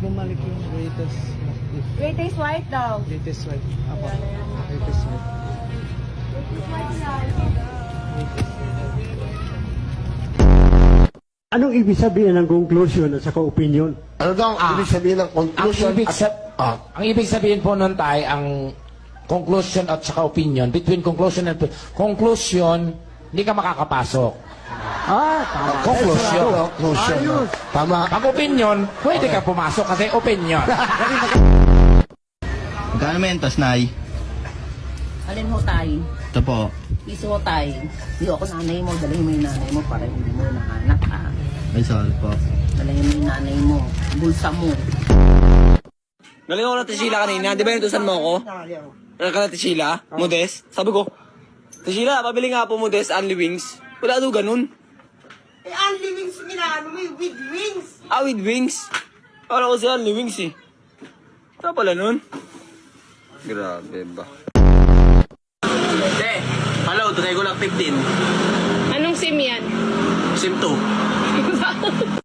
bumalik yung greatest. Greatest white daw. Greatest white. Apo. Greatest white. Anong ibig sabihin ng conclusion at saka opinion? Ano daw ang ibig sabihin ng conclusion? Ang ibig sabihin po nun tayo, ang conclusion at saka opinion, between conclusion and conclusion, hindi ka makakapasok. Tama. Conclusion. Conclusion. Tama. Pag opinion, pwede ka pumasok kasi opinion. Magkano mentos, Nay? Alin ho tayo? Ito po. Piso ho tayo. Hindi ako nanay mo. Dalhin mo yung nanay mo para hindi mo nakanak ha. Ay, sorry po. Dalhin mo yung nanay mo. Bulsa mo. Galing ako na Tishila kanina. Di ba inutusan mo ako? Galing ka na Tishila? Modest? Sabi ko, Tishila, pabili nga po Modest, Only Wings. Wala daw ganun. Eh, only wings ginano mo with wings. Ah, with wings? Wala ko si Only Wings eh. Ano pala nun? Grabe ba? Hello, tunay ko lang 15. Anong SIM yan? SIM 2.